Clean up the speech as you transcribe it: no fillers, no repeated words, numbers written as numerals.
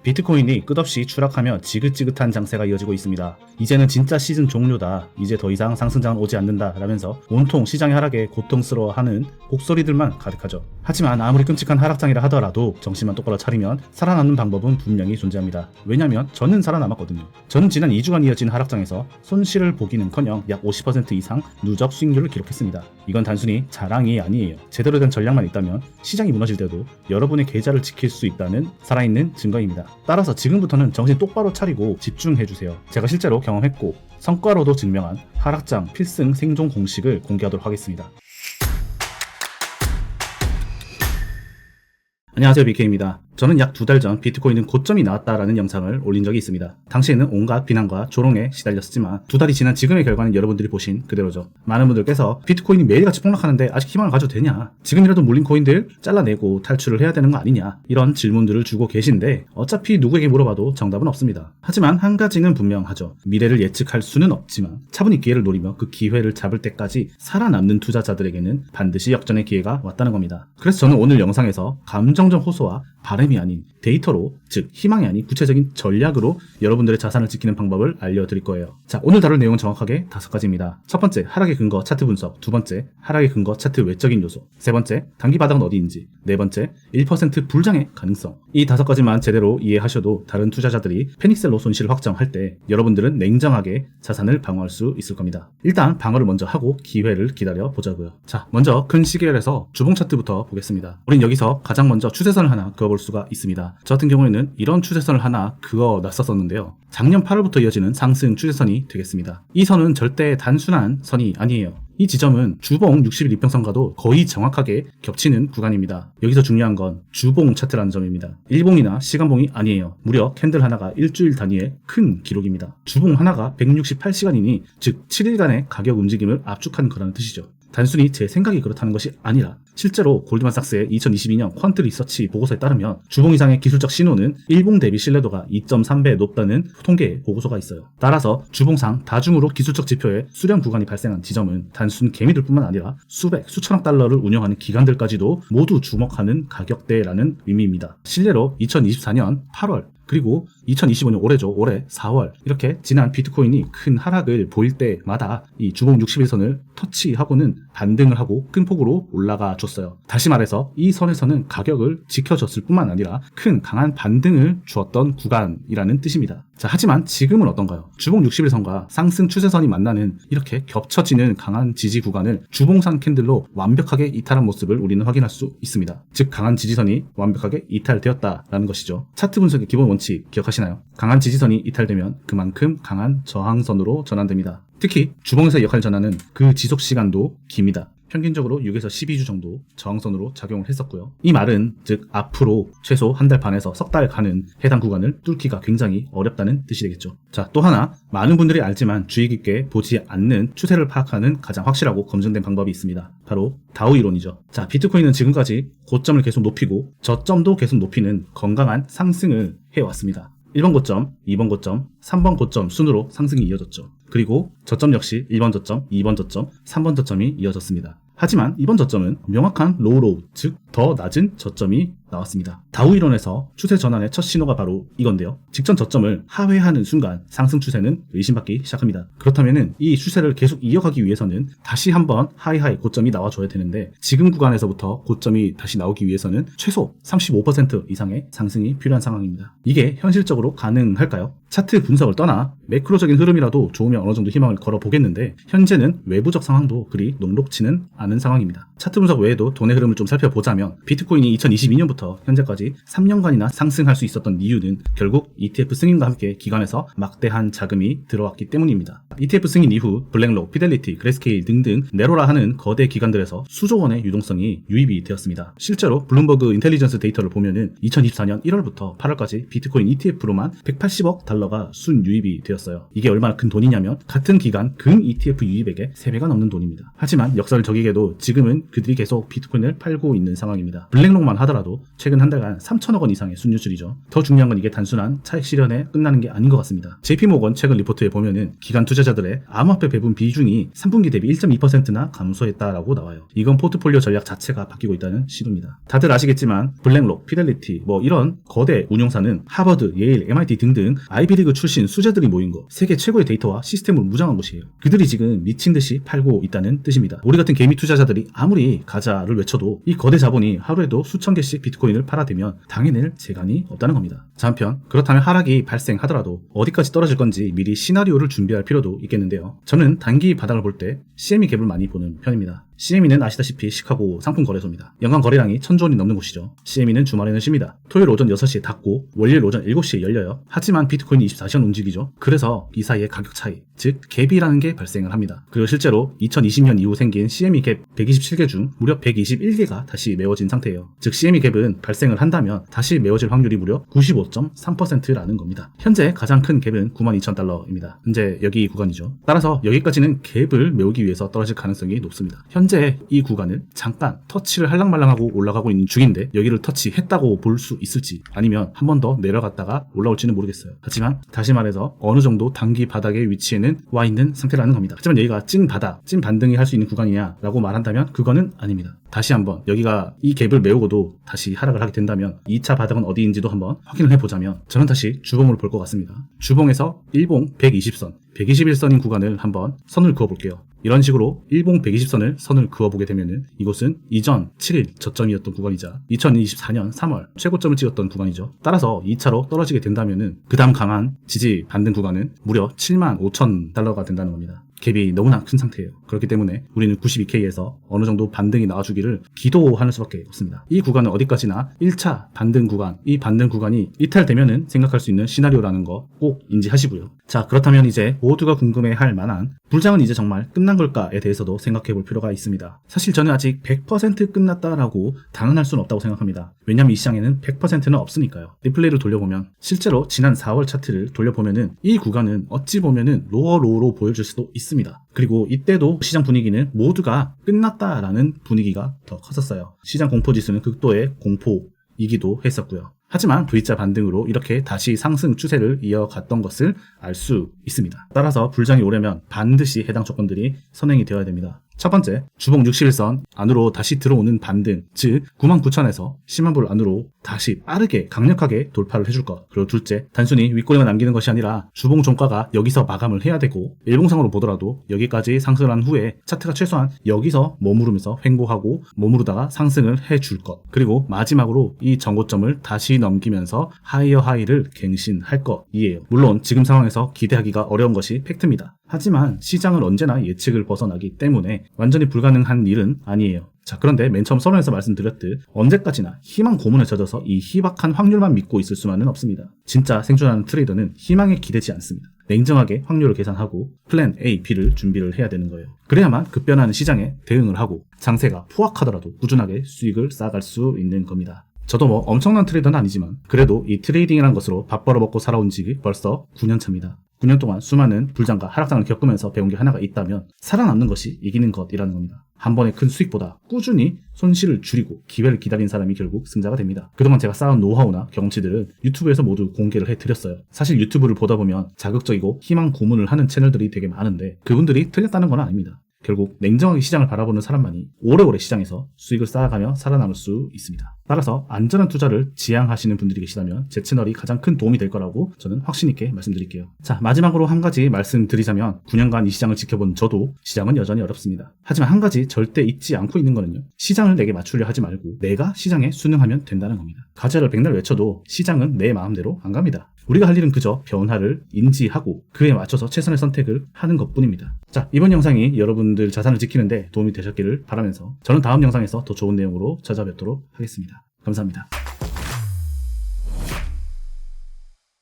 비트코인이 끝없이 추락하며 지긋지긋한 장세가 이어지고 있습니다. 이제는 진짜 시즌 종료다. 이제 더 이상 상승장은 오지 않는다. 라면서 온통 시장의 하락에 고통스러워하는 곡소리들만 가득하죠. 하지만 아무리 끔찍한 하락장이라 하더라도 정신만 똑바로 차리면 살아남는 방법은 분명히 존재합니다. 왜냐면 저는 살아남았거든요. 저는 지난 2주간 이어진 하락장에서 손실을 보기는커녕 약 50% 이상 누적 수익률을 기록했습니다. 이건 단순히 자랑이 아니에요. 제대로 된 전략만 있다면 시장이 무너질 때도 여러분의 계좌를 지킬 수 있다는 살아있는 증거입니다. 따라서 지금부터는 정신 똑바로 차리고 집중해주세요. 제가 실제로 경험했고 성과로도 증명한 하락장 필승 생존 공식을 공개하도록 하겠습니다. 안녕하세요, BK입니다. 저는 약 2달 전 비트코인은 고점이 나왔다라는 영상을 올린 적이 있습니다. 당시에는 온갖 비난과 조롱에 시달렸었지만 2달이 지난 지금의 결과는 여러분들이 보신 그대로죠. 많은 분들께서 비트코인이 매일같이 폭락하는데 아직 희망을 가져도 되냐, 지금이라도 물린 코인들 잘라내고 탈출을 해야 되는 거 아니냐, 이런 질문들을 주고 계신데 어차피 누구에게 물어봐도 정답은 없습니다. 하지만 한 가지는 분명하죠. 미래를 예측할 수는 없지만 차분히 기회를 노리며 그 기회를 잡을 때까지 살아남는 투자자들에게는 반드시 역전의 기회가 왔다는 겁니다. 그래서 저는 오늘 영상에서 감정적 호소와 바람이 아닌 데이터로, 즉 희망이 아닌 구체적인 전략으로 여러분들의 자산을 지키는 방법을 알려드릴 거예요. 자, 오늘 다룰 내용은 정확하게 5가지입니다. 첫 번째, 하락의 근거 차트 분석. 두 번째, 하락의 근거 차트 외적인 요소. 세 번째, 단기 바닥은 어디인지. 네 번째, 1% 불장의 가능성. 이 5가지만 제대로 이해하셔도 다른 투자자들이 패닉셀로 손실을 확정할 때 여러분들은 냉정하게 자산을 방어할 수 있을 겁니다. 일단 방어를 먼저 하고 기회를 기다려 보자고요. 자, 먼저 큰 시계열에서 주봉 차트부터 보겠습니다. 우린 여기서 가장 먼저 추세선을 하나 그어볼 수가 있습니다. 저 같은 경우에는 이런 추세선을 하나 그어 놨었는데요. 작년 8월부터 이어지는 상승 추세선이 되겠습니다. 이 선은 절대 단순한 선이 아니에요. 이 지점은 주봉 60일 이평선과도 거의 정확하게 겹치는 구간입니다. 여기서 중요한 건 주봉 차트라는 점입니다. 일봉이나 시간봉이 아니에요. 무려 캔들 하나가 일주일 단위의 큰 기록입니다. 주봉 하나가 168시간이니 즉 7일간의 가격 움직임을 압축한 거라는 뜻이죠. 단순히 제 생각이 그렇다는 것이 아니라 실제로 골드만삭스의 2022년 퀀트 리서치 보고서에 따르면 주봉 이상의 기술적 신호는 일봉 대비 신뢰도가 2.3배 높다는 통계 보고서가 있어요. 따라서 주봉상 다중으로 기술적 지표의 수렴 구간이 발생한 지점은 단순 개미들 뿐만 아니라 수백, 수천억 달러를 운영하는 기관들까지도 모두 주목하는 가격대라는 의미입니다. 실례로 2024년 8월 그리고 2025년 올해죠. 올해 4월 이렇게 지난 비트코인이 큰 하락을 보일 때마다 이 주봉 60일선을 터치하고는 반등을 하고 큰 폭으로 올라가 줬어요. 다시 말해서 이 선에서는 가격을 지켜줬을 뿐만 아니라 큰 강한 반등을 주었던 구간이라는 뜻입니다. 자, 하지만 지금은 어떤가요? 주봉 60일선과 상승 추세선이 만나는 이렇게 겹쳐지는 강한 지지 구간을 주봉상 캔들로 완벽하게 이탈한 모습을 우리는 확인할 수 있습니다. 즉 강한 지지선이 완벽하게 이탈되었다라는 것이죠. 차트 분석의 기본 원칙 기억하시나요? 강한 지지선이 이탈되면 그만큼 강한 저항선으로 전환됩니다. 특히 주봉에서의 역할 전환은 그 지속 시간도 깁니다. 평균적으로 6에서 12주 정도 저항선으로 작용을 했었고요. 이 말은 즉 앞으로 최소 한 달 반에서 석 달 가는 해당 구간을 뚫기가 굉장히 어렵다는 뜻이 되겠죠. 자, 또 하나 많은 분들이 알지만 주의 깊게 보지 않는 추세를 파악하는 가장 확실하고 검증된 방법이 있습니다. 바로 다우 이론이죠. 자, 비트코인은 지금까지 고점을 계속 높이고 저점도 계속 높이는 건강한 상승을 해왔습니다. 1번 고점, 2번 고점, 3번 고점 순으로 상승이 이어졌죠. 그리고 저점 역시 1번 저점, 2번 저점, 3번 저점이 이어졌습니다. 하지만 이번 저점은 명확한 로우, 즉 더 낮은 저점이 나왔습니다. 다우 이론에서 추세 전환의 첫 신호가 바로 이건데요. 직전 저점을 하회하는 순간 상승 추세는 의심받기 시작합니다. 그렇다면 이 추세를 계속 이어가기 위해서는 다시 한번 하이하이 고점이 나와줘야 되는데 지금 구간에서부터 고점이 다시 나오기 위해서는 최소 35% 이상의 상승이 필요한 상황입니다. 이게 현실적으로 가능할까요? 차트 분석을 떠나 매크로적인 흐름이라도 좋으면 어느 정도 희망을 걸어보겠는데 현재는 외부적 상황도 그리 녹록지는 않은 상황입니다. 차트 분석 외에도 돈의 흐름을 좀 살펴보자면 비트코인이 2022년부터 현재까지 3년간이나 상승할 수 있었던 이유는 결국 ETF 승인과 함께 기관에서 막대한 자금이 들어왔기 때문입니다. ETF 승인 이후 블랙록, 피델리티, 그레스케일 등등 네로라 하는 거대 기관들에서 수조 원의 유동성이 유입이 되었습니다. 실제로 블룸버그 인텔리전스 데이터를 보면은 2024년 1월부터 8월까지 비트코인 ETF로만 180억 달러가 순유입이 되었어요. 이게 얼마나 큰 돈이냐면 같은 기간 금 ETF 유입액의 3배가 넘는 돈입니다. 하지만 역설적이게도 지금은 그들이 계속 비트코인을 팔고 있는 상황입니다. 블랙록만 하더라도 최근 한 달간 3천억 원 이상의 순유출이죠. 더 중요한 건 이게 단순한 차익 실현에 끝나는 게 아닌 것 같습니다. JP모건 최근 리포트에 보면은 기관 투자자들의 암호화폐 배분 비중이 3분기 대비 1.2%나 감소했다라고 나와요. 이건 포트폴리오 전략 자체가 바뀌고 있다는 신호입니다. 다들 아시겠지만 블랙록, 피델리티 이런 거대 운용사는 하버드, 예일, MIT 등등 아이비리그 출신 수재들이 모인 거, 세계 최고의 데이터와 시스템을 무장한 곳이에요. 그들이 지금 미친 듯이 팔고 있다는 뜻입니다. 우리 같은 개미 투자자들이 아무리 가자를 외쳐도 이 거대 자본이 하루에도 수천 개씩 비트코인을 팔아대면 당해낼 재간이 없다는 겁니다. 자, 한편 그렇다면 하락이 발생하더라도 어디까지 떨어질 건지 미리 시나리오를 준비할 필요도 있겠는데요. 저는 단기 바닥을 볼 때 CME 갭을 많이 보는 편입니다. CME는 아시다시피 시카고 상품 거래소입니다. 연간 거래량이 1000조 원이 넘는 곳이죠. CME는 주말에는 쉽니다. 토요일 오전 6시에 닫고 월요일 오전 7시에 열려요. 하지만 비트코인이 24시간 움직이죠. 그래서 이 사이의 가격 차이, 즉 갭이라는 게 발생을 합니다. 그리고 실제로 2020년 이후 생긴 CME 갭 127개 중 무려 121개가 다시 메워진 상태예요. 즉 CME 갭은 발생을 한다면 다시 메워질 확률이 무려 95.3%라는 겁니다. 현재 가장 큰 갭은 92,000달러입니다. 현재 여기 구간이죠. 따라서 여기까지는 갭을 메우기 위해서 떨어질 가능성이 높습니다. 현재 이 구간을 잠깐 터치를 할랑말랑하고 올라가고 있는 중인데 여기를 터치했다고 볼 수 있을지 아니면 한 번 더 내려갔다가 올라올지는 모르겠어요. 하지만 다시 말해서 어느 정도 단기 바닥의 위치에는 와 있는 상태라는 겁니다. 하지만 여기가 찐 바닥, 찐 반등이 할 수 있는 구간이냐 라고 말한다면 그거는 아닙니다. 다시 한번 여기가 이 갭을 메우고도 다시 하락을 하게 된다면 2차 바닥은 어디인지도 한번 확인을 해보자면 저는 다시 주봉으로 볼 것 같습니다. 주봉에서 일봉 120선, 121선인 구간을 한번 선을 그어볼게요. 이런 식으로 일봉 120선을 선을 그어보게 되면은 이곳은 이전 7일 저점이었던 구간이자 2024년 3월 최고점을 찍었던 구간이죠. 따라서 2차로 떨어지게 된다면은 그 다음 강한 지지 반등 구간은 무려 75,000달러가 된다는 겁니다. 갭이 너무나 큰 상태예요. 그렇기 때문에 우리는 92K에서 어느 정도 반등이 나와주기를 기도하는 수밖에 없습니다. 이 구간은 어디까지나 1차 반등 구간, 이 반등 구간이 이탈되면은 생각할 수 있는 시나리오라는 거 꼭 인지하시고요. 자, 그렇다면 이제 모두가 궁금해할 만한 불장은 이제 정말 끝난 걸까에 대해서도 생각해 볼 필요가 있습니다. 사실 저는 아직 100% 끝났다라고 단언할 수는 없다고 생각합니다. 왜냐하면 이 시장에는 100%는 없으니까요. 리플레이를 돌려보면 실제로 지난 4월 차트를 돌려보면은 이 구간은 어찌 보면은 로어로우로 보여줄 수도 있습니다. 그리고 이때도 시장 분위기는 모두가 끝났다라는 분위기가 더 컸었어요. 시장 공포지수는 극도의 공포이기도 했었고요. 하지만 V자 반등으로 이렇게 다시 상승 추세를 이어갔던 것을 알 수 있습니다. 따라서 불장이 오려면 반드시 해당 조건들이 선행이 되어야 됩니다. 첫 번째, 주봉 61선 안으로 다시 들어오는 반등, 즉 99,000에서 10만 불 안으로 다시 빠르게 강력하게 돌파를 해줄 것. 그리고 둘째, 단순히 윗꼬리만 남기는 것이 아니라 주봉 종가가 여기서 마감을 해야 되고 일봉상으로 보더라도 여기까지 상승을 한 후에 차트가 최소한 여기서 머무르면서 횡보하고 머무르다가 상승을 해줄 것. 그리고 마지막으로 이 정고점을 다시 넘기면서 하이어 하이를 갱신할 것이에요. 물론 지금 상황에서 기대하기가 어려운 것이 팩트입니다. 하지만 시장은 언제나 예측을 벗어나기 때문에 완전히 불가능한 일은 아니에요. 자, 그런데 맨 처음 서론에서 말씀드렸듯 언제까지나 희망 고문에 젖어서 이 희박한 확률만 믿고 있을 수만은 없습니다. 진짜 생존하는 트레이더는 희망에 기대지 않습니다. 냉정하게 확률을 계산하고 플랜 A, B를 준비를 해야 되는 거예요. 그래야만 급변하는 시장에 대응을 하고 장세가 포악하더라도 꾸준하게 수익을 쌓아갈 수 있는 겁니다. 저도 엄청난 트레이더는 아니지만 그래도 이 트레이딩이라는 것으로 밥 벌어먹고 살아온 지 벌써 9년 차입니다. 9년 동안 수많은 불장과 하락장을 겪으면서 배운 게 하나가 있다면 살아남는 것이 이기는 것이라는 겁니다. 한 번의 큰 수익보다 꾸준히 손실을 줄이고 기회를 기다린 사람이 결국 승자가 됩니다. 그동안 제가 쌓은 노하우나 경험치들은 유튜브에서 모두 공개를 해드렸어요. 사실 유튜브를 보다 보면 자극적이고 희망 고문을 하는 채널들이 되게 많은데 그분들이 틀렸다는 건 아닙니다. 결국 냉정하게 시장을 바라보는 사람만이 오래오래 시장에서 수익을 쌓아가며 살아남을 수 있습니다. 따라서 안전한 투자를 지향하시는 분들이 계시다면 제 채널이 가장 큰 도움이 될 거라고 저는 확신 있게 말씀드릴게요. 자, 마지막으로 한 가지 말씀드리자면 9년간 이 시장을 지켜본 저도 시장은 여전히 어렵습니다. 하지만 한 가지 절대 잊지 않고 있는 거는요. 시장을 내게 맞추려 하지 말고 내가 시장에 순응하면 된다는 겁니다. 가짜를 백날 외쳐도 시장은 내 마음대로 안 갑니다. 우리가 할 일은 그저 변화를 인지하고 그에 맞춰서 최선의 선택을 하는 것뿐입니다. 자, 이번 영상이 여러분들 자산을 지키는데 도움이 되셨기를 바라면서 저는 다음 영상에서 더 좋은 내용으로 찾아뵙도록 하겠습니다. 감사합니다.